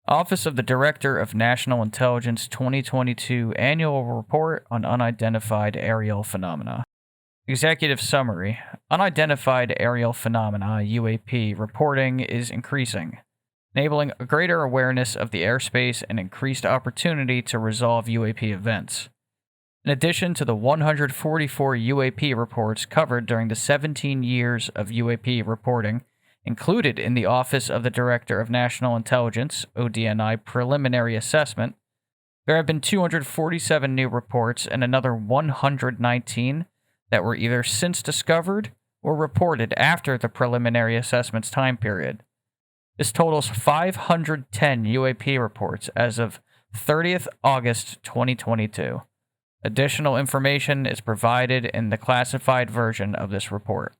Office of the Director of National Intelligence 2022 Annual Report on Unidentified Aerial Phenomena. Executive Summary. Unidentified Aerial Phenomena (UAP) reporting is increasing, enabling a greater awareness of the airspace and increased opportunity to resolve UAP events. In addition to the 144 UAP reports covered during the 17 years of UAP reporting included in the Office of the Director of National Intelligence (ODNI) preliminary assessment, there have been 247 new reports and another 119 that were either since discovered or reported after the preliminary assessment's time period. This totals 510 UAP reports as of 30th August 2022. Additional information is provided in the classified version of this report.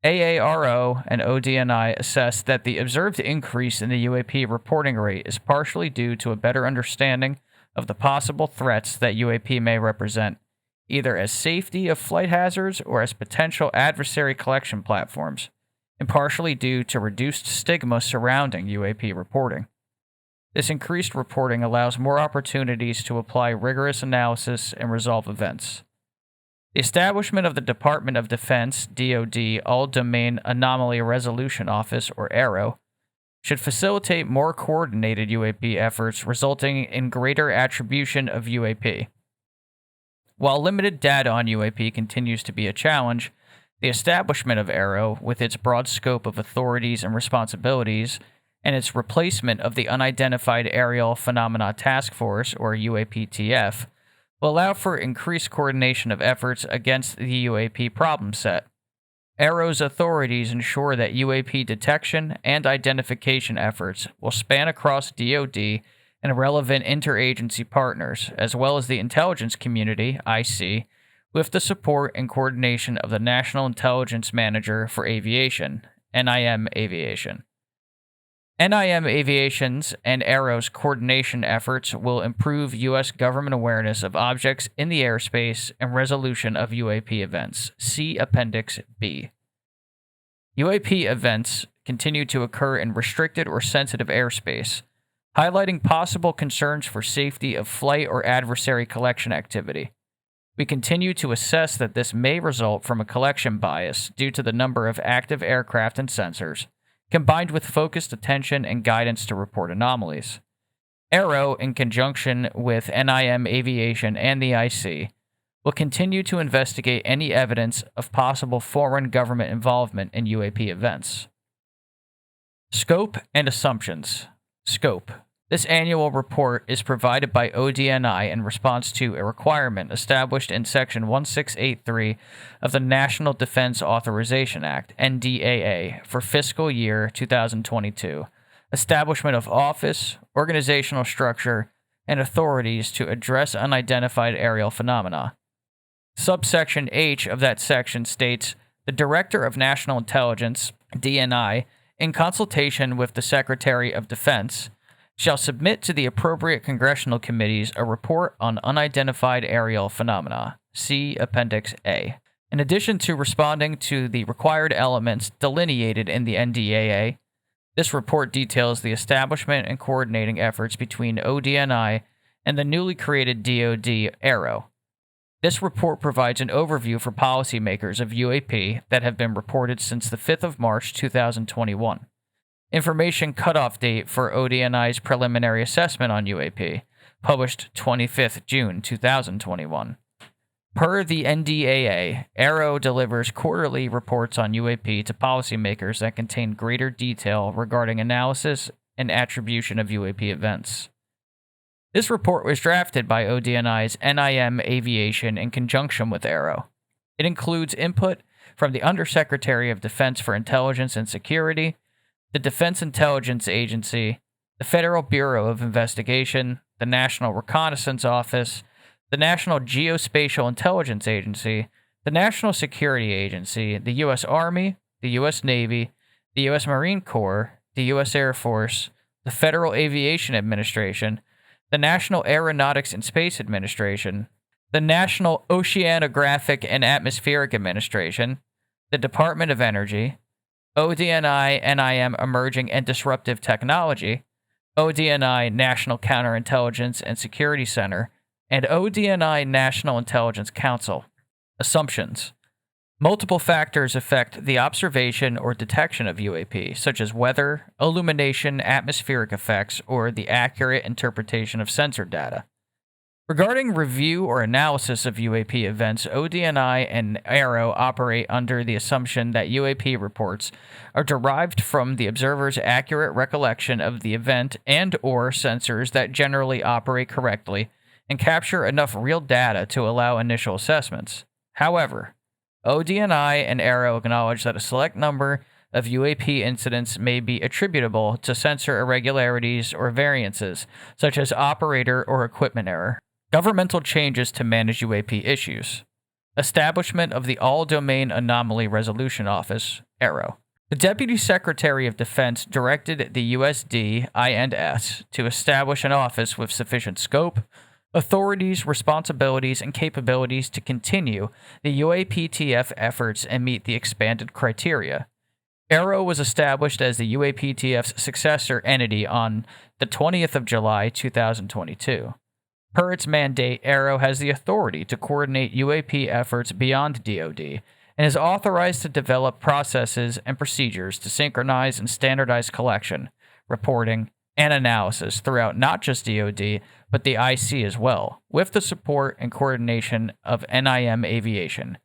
AARO and ODNI assess that the observed increase in the UAP reporting rate is partially due to a better understanding of the possible threats that UAP may represent, either as safety of flight hazards or as potential adversary collection platforms, and partially due to reduced stigma surrounding UAP reporting. This increased reporting allows more opportunities to apply rigorous analysis and resolve events. The establishment of the Department of Defense (DoD) All-Domain Anomaly Resolution Office, or AARO, should facilitate more coordinated UAP efforts, resulting in greater attribution of UAP. While limited data on UAP continues to be a challenge, the establishment of AARO, with its broad scope of authorities and responsibilities, and its replacement of the Unidentified Aerial Phenomena Task Force, or UAPTF, will allow for increased coordination of efforts against the UAP problem set. AARO's authorities ensure that UAP detection and identification efforts will span across DoD and relevant interagency partners, as well as the intelligence community, IC, with the support and coordination of the National Intelligence Manager for Aviation, NIM Aviation. NIM Aviation's and AARO's coordination efforts will improve U.S. government awareness of objects in the airspace and resolution of UAP events. See Appendix B. UAP events continue to occur in restricted or sensitive airspace, highlighting possible concerns for safety of flight or adversary collection activity. We continue to assess that this may result from a collection bias due to the number of active aircraft and sensors, combined with focused attention and guidance to report anomalies. AARO, in conjunction with NIM Aviation and the IC, will continue to investigate any evidence of possible foreign government involvement in UAP events. Scope and assumptions. Scope. This annual report is provided by ODNI in response to a requirement established in Section 1683 of the National Defense Authorization Act, NDAA, for fiscal year 2022, establishment of office, organizational structure, and authorities to address unidentified aerial phenomena. Subsection H of that section states, the Director of National Intelligence, DNI, in consultation with the Secretary of Defense, shall submit to the appropriate congressional committees a report on unidentified aerial phenomena. See Appendix A. In addition to responding to the required elements delineated in the NDAA, this report details the establishment and coordinating efforts between ODNI and the newly created DoD AARO. This report provides an overview for policymakers of UAP that have been reported since the 5th of March 2021. Information cutoff date for ODNI's preliminary assessment on UAP, published 25th June 2021. Per the NDAA, AARO delivers quarterly reports on UAP to policymakers that contain greater detail regarding analysis and attribution of UAP events. This report was drafted by ODNI's NIM Aviation in conjunction with AARO. It includes input from the Undersecretary of Defense for Intelligence and Security, the Defense Intelligence Agency, the Federal Bureau of Investigation, the National Reconnaissance Office, the National Geospatial Intelligence Agency, the National Security Agency, the U.S. Army, the U.S. Navy, the U.S. Marine Corps, the U.S. Air Force, the Federal Aviation Administration, the National Aeronautics and Space Administration, the National Oceanographic and Atmospheric Administration, the Department of Energy, ODNI, NIM Emerging and Disruptive Technology, ODNI National Counterintelligence and Security Center, and ODNI National Intelligence Council. Assumptions. Multiple factors affect the observation or detection of UAP, such as weather, illumination, atmospheric effects, or the accurate interpretation of sensor data. Regarding review or analysis of UAP events, ODNI and ARROW operate under the assumption that UAP reports are derived from the observer's accurate recollection of the event and/or sensors that generally operate correctly and capture enough real data to allow initial assessments. However, ODNI and ARROW acknowledge that a select number of UAP incidents may be attributable to sensor irregularities or variances, such as operator or equipment error. Governmental changes to manage UAP issues. Establishment of the All-Domain Anomaly Resolution Office, ARROW. The Deputy Secretary of Defense directed the USD, I&S, to establish an office with sufficient scope, authorities, responsibilities, and capabilities to continue the UAPTF efforts and meet the expanded criteria. ARROW was established as the UAPTF's successor entity on the 20th of July, 2022. Per its mandate, ARROW has the authority to coordinate UAP efforts beyond DoD and is authorized to develop processes and procedures to synchronize and standardize collection, reporting, and analysis throughout not just DoD, but the IC as well, with the support and coordination of NIM Aviation.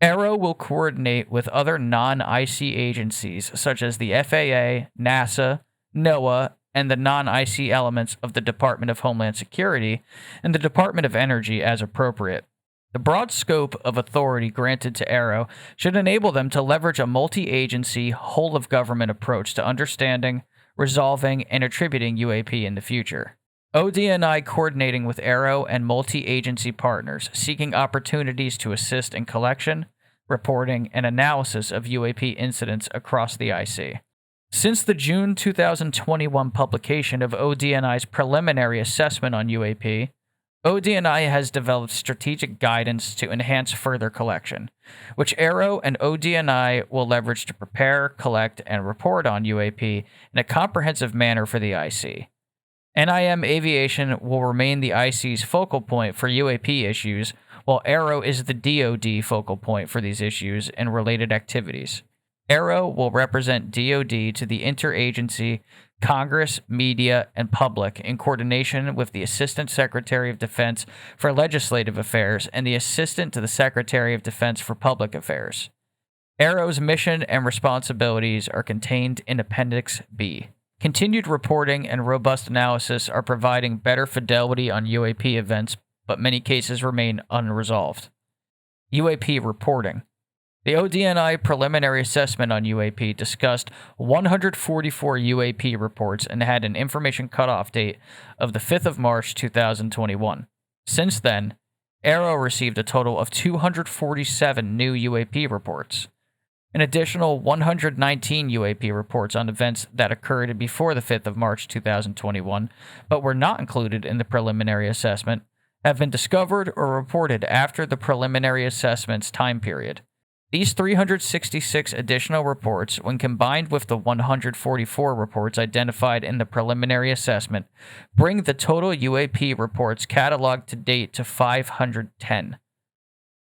ARROW will coordinate with other non-IC agencies such as the FAA, NASA, NOAA, and the non-IC elements of the Department of Homeland Security and the Department of Energy as appropriate. The broad scope of authority granted to ARROW should enable them to leverage a multi-agency, whole-of-government approach to understanding, resolving, and attributing UAP in the future. ODNI coordinating with ARROW and multi-agency partners, seeking opportunities to assist in collection, reporting, and analysis of UAP incidents across the IC. Since the June 2021 publication of ODNI's preliminary assessment on UAP, ODNI has developed strategic guidance to enhance further collection, which ARROW and ODNI will leverage to prepare, collect, and report on UAP in a comprehensive manner for the IC. NIM Aviation will remain the IC's focal point for UAP issues, while ARROW is the DoD focal point for these issues and related activities. ARROW will represent DoD to the interagency, Congress, media, and public in coordination with the Assistant Secretary of Defense for Legislative Affairs and the Assistant to the Secretary of Defense for Public Affairs. ARROW's mission and responsibilities are contained in Appendix B. Continued reporting and robust analysis are providing better fidelity on UAP events, but many cases remain unresolved. UAP reporting. The ODNI preliminary assessment on UAP discussed 144 UAP reports and had an information cutoff date of the 5th of March 2021. Since then, ARROW received a total of 247 new UAP reports. An additional 119 UAP reports on events that occurred before the 5th of March 2021, but were not included in the preliminary assessment, have been discovered or reported after the preliminary assessment's time period. These 366 additional reports, when combined with the 144 reports identified in the preliminary assessment, bring the total UAP reports cataloged to date to 510.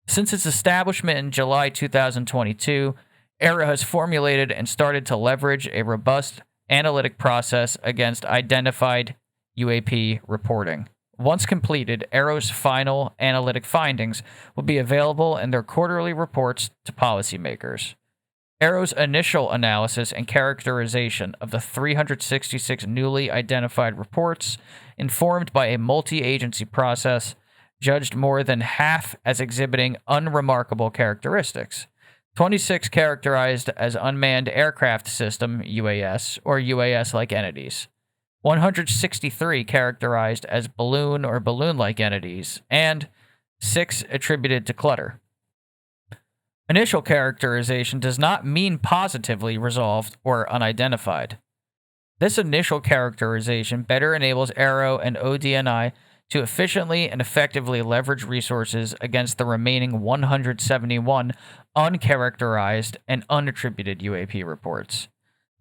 Since its establishment in July 2022, ARROW has formulated and started to leverage a robust analytic process against identified UAP reporting. Once completed, ARROW's final analytic findings will be available in their quarterly reports to policymakers. ARROW's initial analysis and characterization of the 366 newly identified reports, informed by a multi-agency process, judged more than half as exhibiting unremarkable characteristics, 26 characterized as unmanned aircraft system UAS or UAS-like entities, 163 characterized as balloon or balloon-like entities, and 6 attributed to clutter. Initial characterization does not mean positively resolved or unidentified. This initial characterization better enables ARROW and ODNI to efficiently and effectively leverage resources against the remaining 171 uncharacterized and unattributed UAP reports.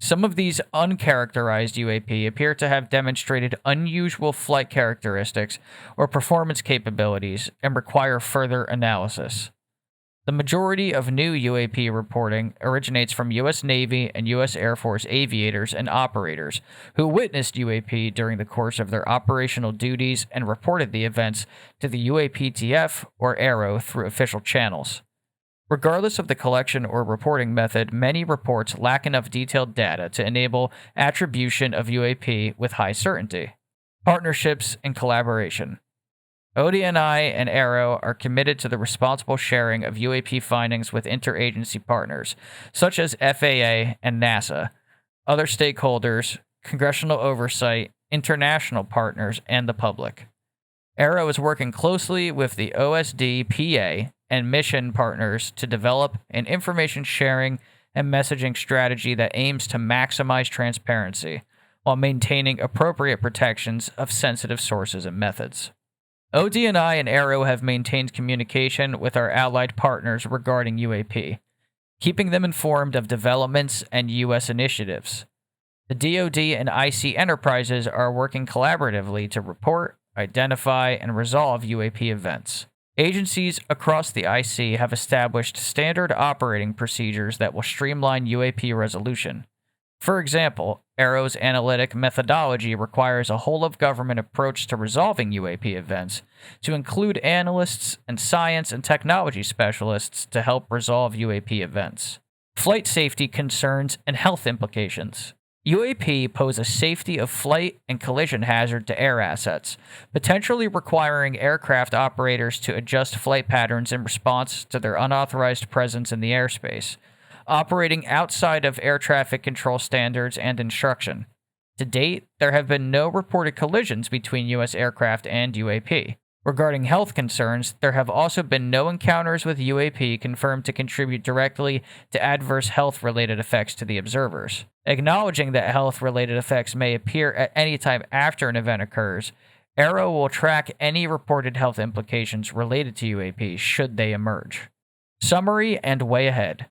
Some of these uncharacterized UAP appear to have demonstrated unusual flight characteristics or performance capabilities and require further analysis. The majority of new UAP reporting originates from U.S. Navy and U.S. Air Force aviators and operators who witnessed UAP during the course of their operational duties and reported the events to the UAPTF or ARROW through official channels. Regardless of the collection or reporting method, many reports lack enough detailed data to enable attribution of UAP with high certainty. Partnerships and collaboration. ODNI and ARROW are committed to the responsible sharing of UAP findings with interagency partners, such as FAA and NASA, other stakeholders, congressional oversight, international partners, and the public. ARROW is working closely with the OSD-PA and mission partners to develop an information sharing and messaging strategy that aims to maximize transparency while maintaining appropriate protections of sensitive sources and methods. ODNI and ARROW have maintained communication with our allied partners regarding UAP, keeping them informed of developments and U.S. initiatives. The DoD and IC enterprises are working collaboratively to report, identify, and resolve UAP events. Agencies across the IC have established standard operating procedures that will streamline UAP resolution. For example, ARROW's analytic methodology requires a whole-of-government approach to resolving UAP events, to include analysts and science and technology specialists to help resolve UAP events. Flight safety concerns and health implications. UAP pose a safety of flight and collision hazard to air assets, potentially requiring aircraft operators to adjust flight patterns in response to their unauthorized presence in the airspace, operating outside of air traffic control standards and instruction. To date, there have been no reported collisions between U.S. aircraft and UAP. Regarding health concerns, there have also been no encounters with UAP confirmed to contribute directly to adverse health-related effects to the observers. Acknowledging that health-related effects may appear at any time after an event occurs, ARROW will track any reported health implications related to UAP should they emerge. Summary and way ahead.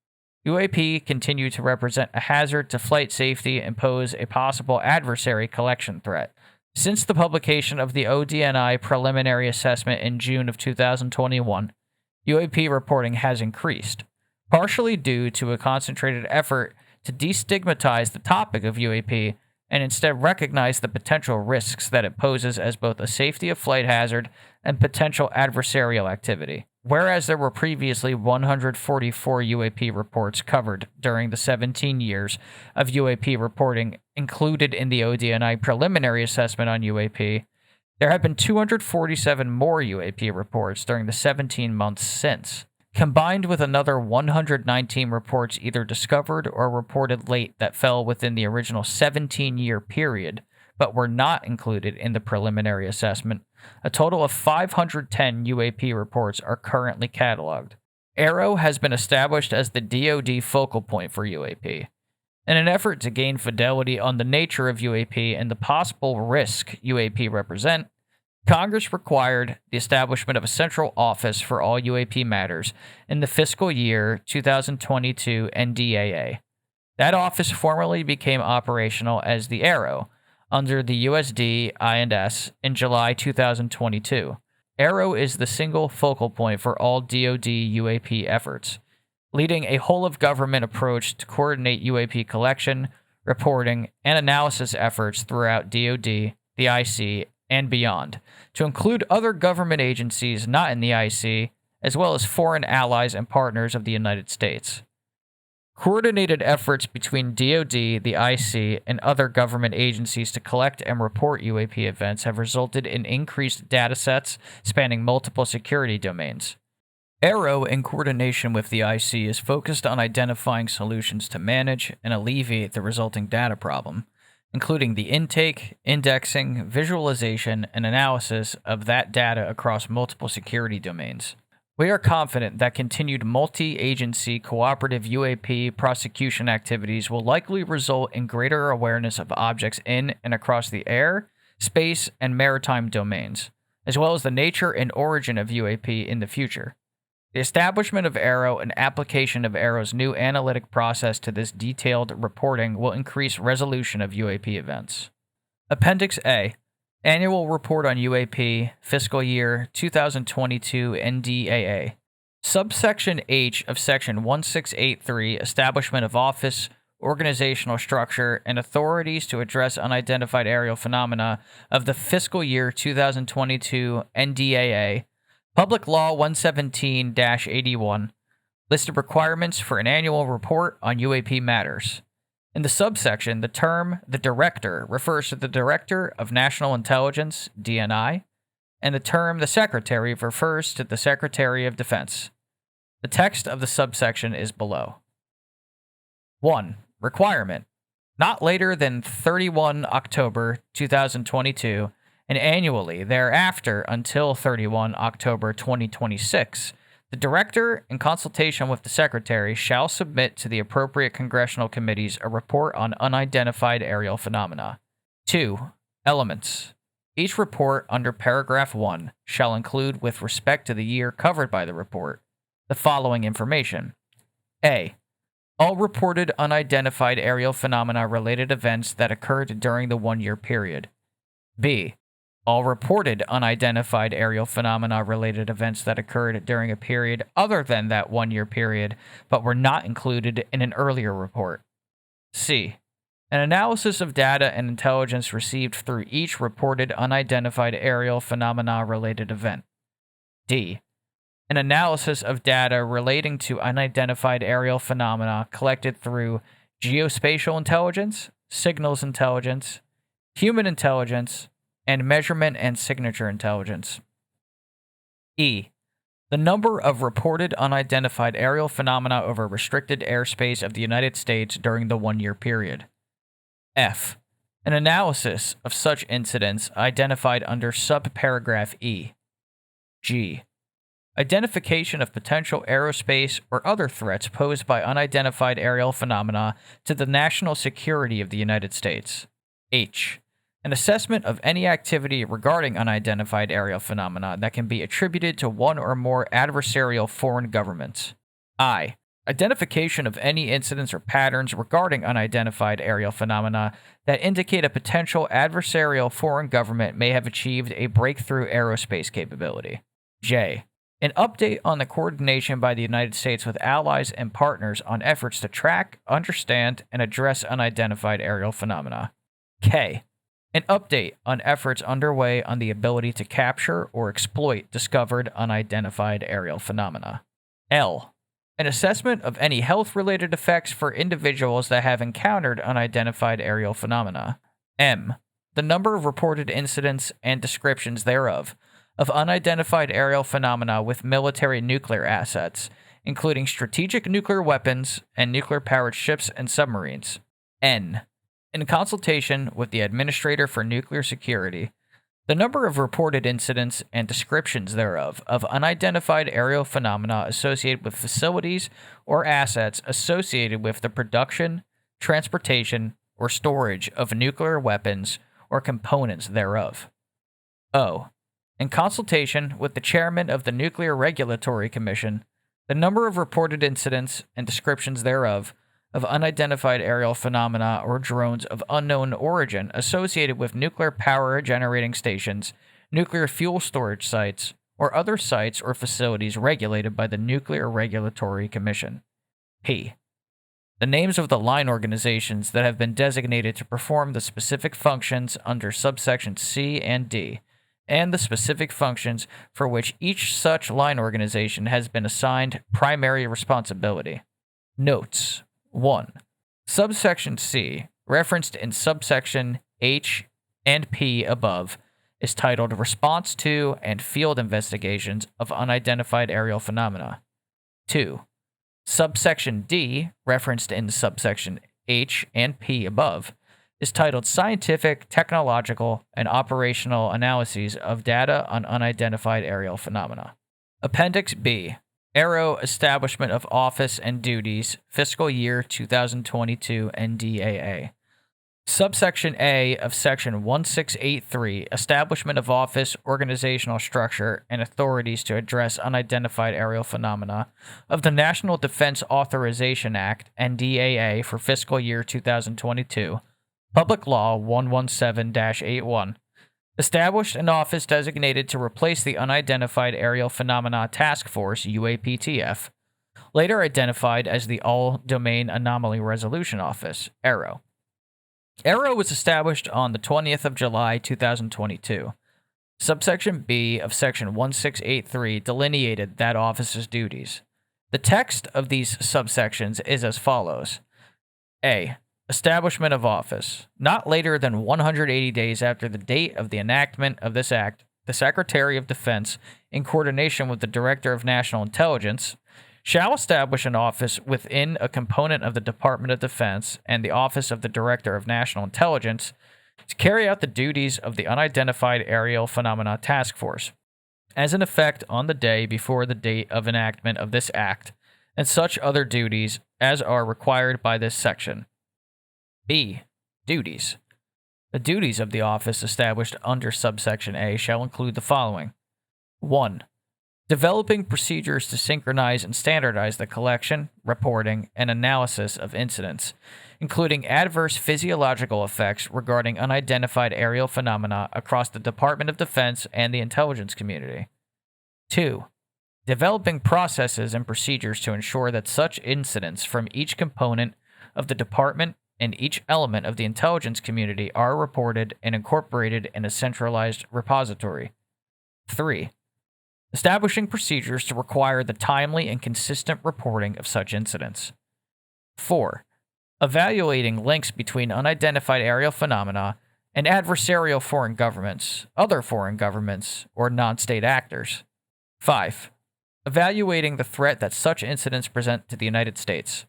UAP continue to represent a hazard to flight safety and pose a possible adversary collection threat. Since the publication of the ODNI preliminary assessment in June of 2021, UAP reporting has increased, partially due to a concentrated effort to destigmatize the topic of UAP and instead recognize the potential risks that it poses as both a safety of flight hazard and potential adversarial activity. Whereas there were previously 144 UAP reports covered during the 17 years of UAP reporting included in the ODNI preliminary assessment on UAP, there have been 247 more UAP reports during the 17 months since, combined with another 119 reports either discovered or reported late that fell within the original 17-year period, but were not included in the preliminary assessment. A total of 510 UAP reports are currently cataloged. ARROW has been established as the DoD focal point for UAP. In an effort to gain fidelity on the nature of UAP and the possible risk UAP represent, Congress required the establishment of a central office for all UAP matters in the fiscal year 2022 NDAA. That office formally became operational as the ARROW under the USD I&S in July 2022. ARROW is the single focal point for all DoD UAP efforts, leading a whole-of-government approach to coordinate UAP collection, reporting, and analysis efforts throughout DoD, the IC, and beyond, to include other government agencies not in the IC, as well as foreign allies and partners of the United States. Coordinated efforts between DoD, the IC, and other government agencies to collect and report UAP events have resulted in increased datasets spanning multiple security domains. ARROW, in coordination with the IC, is focused on identifying solutions to manage and alleviate the resulting data problem, including the intake, indexing, visualization, and analysis of that data across multiple security domains. We are confident that continued multi-agency cooperative UAP prosecution activities will likely result in greater awareness of objects in and across the air, space, and maritime domains, as well as the nature and origin of UAP in the future. The establishment of AARO and application of AARO's new analytic process to this detailed reporting will increase resolution of UAP events. Appendix A, Annual Report on UAP, Fiscal Year 2022 NDAA. Subsection H of Section 1683, Establishment of Office, Organizational Structure, and Authorities to Address Unidentified Aerial Phenomena of the Fiscal Year 2022 NDAA, Public Law 117-81, List of Requirements for an Annual Report on UAP Matters. In the subsection, the term the Director refers to the Director of National Intelligence, DNI, and the term the Secretary refers to the Secretary of Defense. The text of the subsection is below. 1. Requirement. Not later than 31 October 2022 and annually thereafter until 31 October 2026, the Director, in consultation with the Secretary, shall submit to the appropriate congressional committees a report on unidentified aerial phenomena. 2. Elements. Each report under paragraph 1 shall include, with respect to the year covered by the report, the following information. A. All reported unidentified aerial phenomena related events that occurred during the 1-year period. B. All reported unidentified aerial phenomena related events that occurred during a period other than that 1-year period but were not included in an earlier report. C. An analysis of data and intelligence received through each reported unidentified aerial phenomena related event. D. An analysis of data relating to unidentified aerial phenomena collected through geospatial intelligence, signals intelligence, human intelligence, and measurement and signature intelligence. E. The number of reported unidentified aerial phenomena over restricted airspace of the United States during the 1-year period. F. An analysis of such incidents identified under subparagraph E. G. Identification of potential aerospace or other threats posed by unidentified aerial phenomena to the national security of the United States. H. An assessment of any activity regarding unidentified aerial phenomena that can be attributed to one or more adversarial foreign governments. I. Identification of any incidents or patterns regarding unidentified aerial phenomena that indicate a potential adversarial foreign government may have achieved a breakthrough aerospace capability. J. An update on the coordination by the United States with allies and partners on efforts to track, understand, and address unidentified aerial phenomena. K. An update on efforts underway on the ability to capture or exploit discovered unidentified aerial phenomena. L. An assessment of any health-related effects for individuals that have encountered unidentified aerial phenomena. M. The number of reported incidents and descriptions thereof of unidentified aerial phenomena with military nuclear assets, including strategic nuclear weapons and nuclear-powered ships and submarines. N. In consultation with the Administrator for Nuclear Security, the number of reported incidents and descriptions thereof of unidentified aerial phenomena associated with facilities or assets associated with the production, transportation, or storage of nuclear weapons or components thereof. O. In consultation with the Chairman of the Nuclear Regulatory Commission, the number of reported incidents and descriptions thereof of unidentified aerial phenomena or drones of unknown origin associated with nuclear power generating stations, nuclear fuel storage sites, or other sites or facilities regulated by the Nuclear Regulatory Commission. P. The names of the line organizations that have been designated to perform the specific functions under subsections C and D, and the specific functions for which each such line organization has been assigned primary responsibility. Notes. 1. Subsection C, referenced in subsection H and P above, is titled Response to and Field Investigations of Unidentified Aerial Phenomena. 2. Subsection D, referenced in subsection H and P above, is titled Scientific, Technological, and Operational Analyses of Data on Unidentified Aerial Phenomena. Appendix B, AARO Establishment of Office and Duties, Fiscal Year 2022 NDAA. Subsection A of Section 1683, Establishment of Office, Organizational Structure, and Authorities to Address Unidentified Aerial Phenomena of the National Defense Authorization Act, NDAA, for fiscal year 2022, Public Law 117-81, established an office designated to replace the Unidentified Aerial Phenomena Task Force, UAPTF, later identified as the All-Domain Anomaly Resolution Office, AARO. AARO was established on the 20th of July, 2022. Subsection B of Section 1683 delineated that office's duties. The text of these subsections is as follows. A. Establishment of office. Not later than 180 days after the date of the enactment of this act, the Secretary of Defense, in coordination with the Director of National Intelligence, shall establish an office within a component of the Department of Defense and the Office of the Director of National Intelligence to carry out the duties of the Unidentified Aerial Phenomena Task Force, as in effect on the day before the date of enactment of this act, and such other duties as are required by this section. B. Duties. The duties of the office established under subsection A shall include the following. 1. Developing procedures to synchronize and standardize the collection, reporting, and analysis of incidents, including adverse physiological effects regarding unidentified aerial phenomena across the Department of Defense and the intelligence community. 2. Developing processes and procedures to ensure that such incidents from each component of the department and each element of the intelligence community are reported and incorporated in a centralized repository. 3. Establishing procedures to require the timely and consistent reporting of such incidents. 4. Evaluating links between unidentified aerial phenomena and adversarial foreign governments, other foreign governments, or non-state actors. 5. Evaluating the threat that such incidents present to the United States.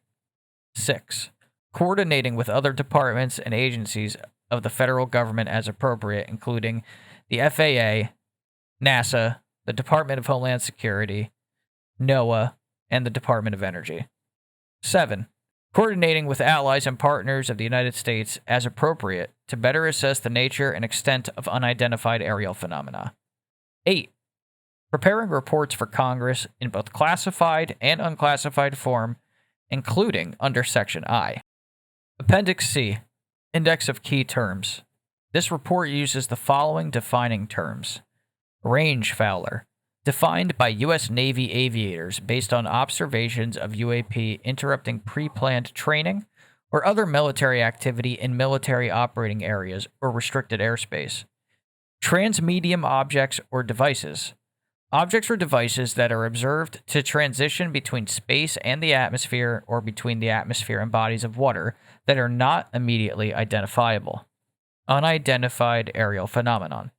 6. Coordinating with other departments and agencies of the federal government as appropriate, including the FAA, NASA, the Department of Homeland Security, NOAA, and the Department of Energy. 7. Coordinating with allies and partners of the United States as appropriate to better assess the nature and extent of unidentified aerial phenomena. 8. Preparing reports for Congress in both classified and unclassified form, including under Section I. Appendix C, Index of Key Terms. This report uses the following defining terms. Range fouler, defined by U.S. Navy aviators based on observations of UAP interrupting pre-planned training or other military activity in military operating areas or restricted airspace. Transmedium objects or devices. Objects or devices that are observed to transition between space and the atmosphere or between the atmosphere and bodies of water that are not immediately identifiable. Unidentified aerial phenomenon.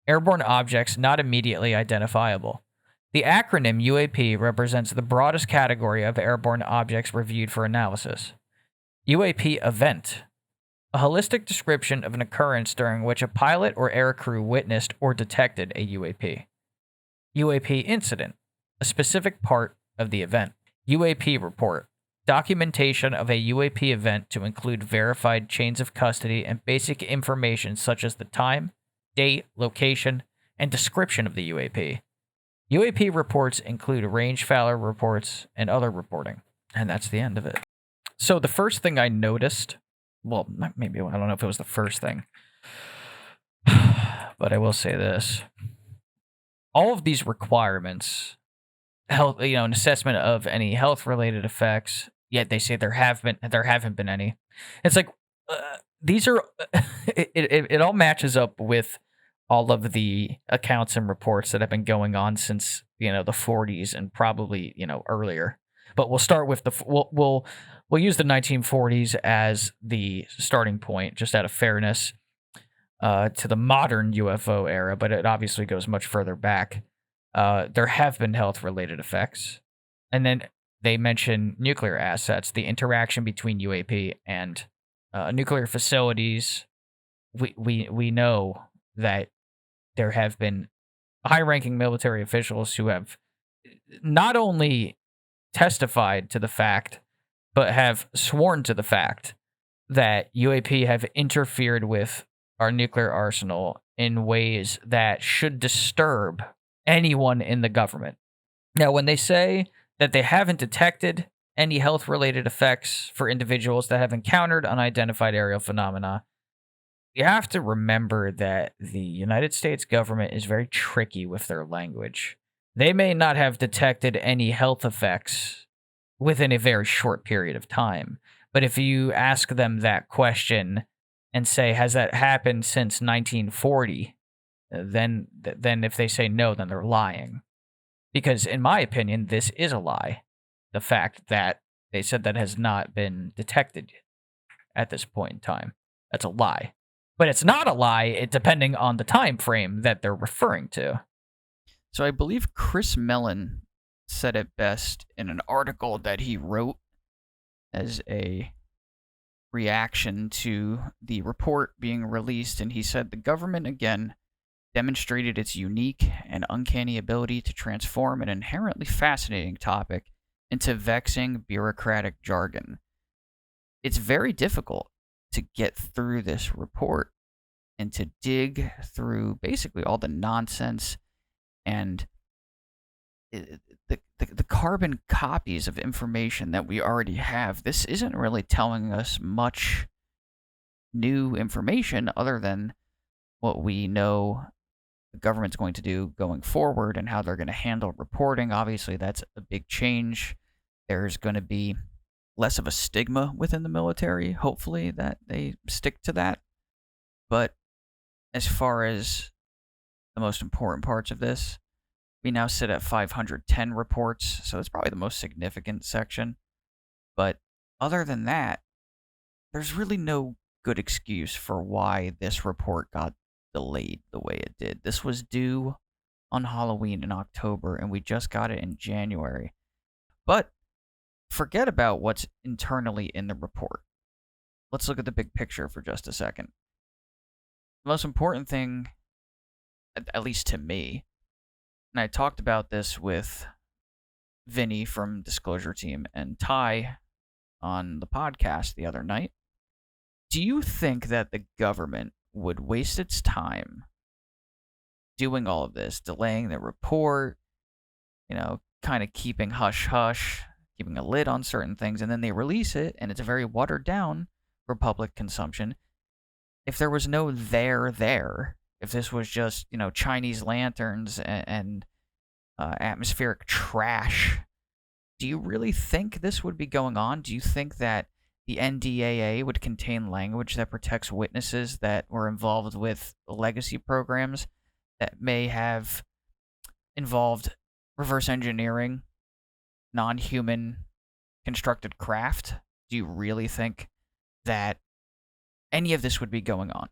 Airborne objects not immediately identifiable. The acronym UAP represents the broadest category of airborne objects reviewed for analysis. UAP event. A holistic description of an occurrence during which a pilot or aircrew witnessed or detected a UAP. UAP incident. A specific part of the event. UAP report. Documentation of a UAP event to include verified chains of custody and basic information such as the time, date, location, and description of the UAP. UAP reports include range fouler reports and other reporting. And that's the end of it. So the first thing I noticed, well, maybe, I don't know if it was the first thing, but I will say this. All of these requirements, health, an assessment of any health-related effects, yet they say there haven't been any. It's like, these are, it all matches up with all of the accounts and reports that have been going on since, the 40s and probably, earlier. But we'll start with we'll use the 1940s as the starting point, just out of fairness, to the modern UFO era, but it obviously goes much further back. There have been health-related effects. And then they mention nuclear assets, the interaction between UAP and nuclear facilities. We know that there have been high-ranking military officials who have not only testified to the fact, but have sworn to the fact that UAP have interfered with our nuclear arsenal in ways that should disturb anyone in the government. Now, when they say that they haven't detected any health-related effects for individuals that have encountered unidentified aerial phenomena, you have to remember that the United States government is very tricky with their language. They may not have detected any health effects within a very short period of time, but if you ask them that question and say, has that happened since 1940? Then if they say no, then they're lying. Because in my opinion, this is a lie. The fact that they said that has not been detected at this point in time. That's a lie. But it's not a lie, depending on the time frame that they're referring to. So I believe Chris Mellon said it best in an article that he wrote as a reaction to the report being released, and he said the government again demonstrated its unique and uncanny ability to transform an inherently fascinating topic into vexing bureaucratic jargon. It's very difficult to get through this report and to dig through basically all the nonsense and the carbon copies of information that we already have. This isn't really telling us much new information other than what we know the government's going to do going forward and how they're going to handle reporting. Obviously, that's a big change. There's going to be less of a stigma within the military, hopefully, that they stick to that. But as far as the most important parts of this, we now sit at 510 reports, so it's probably the most significant section. But other than that, there's really no good excuse for why this report got delayed the way it did. This was due on Halloween in October, and we just got it in January. But forget about what's internally in the report. Let's look at the big picture for just a second. The most important thing, at least to me, and I talked about this with Vinny from Disclosure Team and Ty on the podcast the other night. Do you think that the government would waste its time doing all of this, delaying the report, kind of keeping hush-hush, keeping a lid on certain things, and then they release it, and it's a very watered-down for public consumption? If there was no there, if this was just, Chinese lanterns and atmospheric trash, do you really think this would be going on? Do you think that the NDAA would contain language that protects witnesses that were involved with legacy programs that may have involved reverse engineering, non-human constructed craft? Do you really think that any of this would be going on?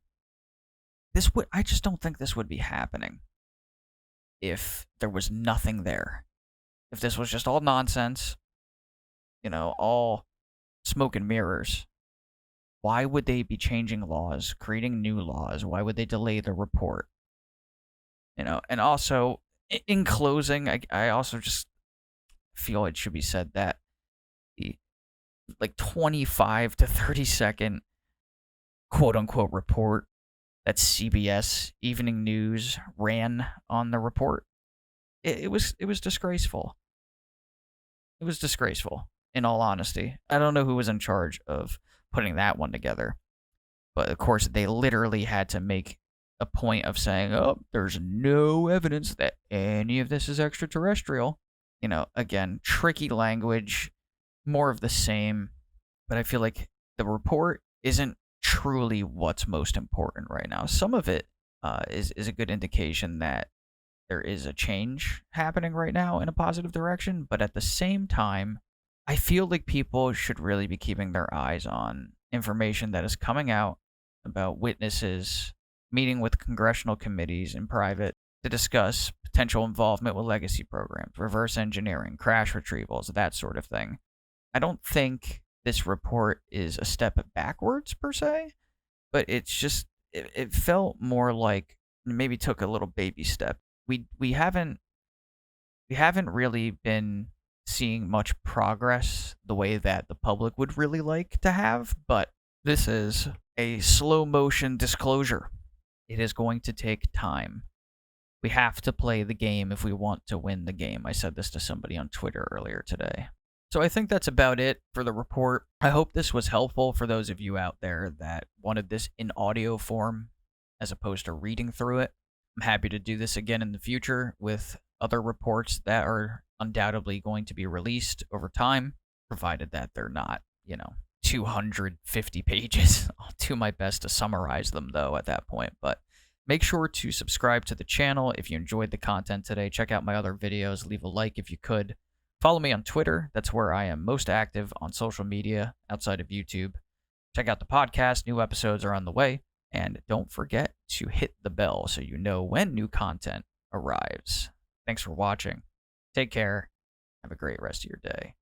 I just don't think this would be happening if there was nothing there. If this was just all nonsense, all smoke and mirrors, why would they be changing laws, creating new laws? Why would they delay the report? And also, in closing, I also just feel it should be said that the 25 to 30 second quote-unquote report that CBS Evening News ran on the report, it was disgraceful. It was disgraceful, in all honesty. I don't know who was in charge of putting that one together, but of course they literally had to make a point of saying, oh, there's no evidence that any of this is extraterrestrial. Again, tricky language, more of the same, but I feel like the report isn't truly what's most important right now. Some of it is a good indication that there is a change happening right now in a positive direction, but at the same time, I feel like people should really be keeping their eyes on information that is coming out about witnesses meeting with congressional committees in private to discuss potential involvement with legacy programs, reverse engineering, crash retrievals, that sort of thing. I don't think this report is a step backwards per se, but it's just it felt more like maybe took a little baby step. We haven't really been seeing much progress the way that the public would really like to have, but This is a slow motion disclosure. It is going to take time. We have to play the game if we want to win the game. I said this to somebody on Twitter earlier today. So I think that's about it for the report. I hope this was helpful for those of you out there that wanted this in audio form as opposed to reading through it. I'm happy to do this again in the future with other reports that are undoubtedly going to be released over time, provided that they're not, 250 pages. I'll do my best to summarize them, though, at that point. But make sure to subscribe to the channel if you enjoyed the content today. Check out my other videos. Leave a like if you could. Follow me on Twitter. That's where I am most active on social media outside of YouTube. Check out the podcast. New episodes are on the way. And don't forget to hit the bell so you know when new content arrives. Thanks for watching. Take care. Have a great rest of your day.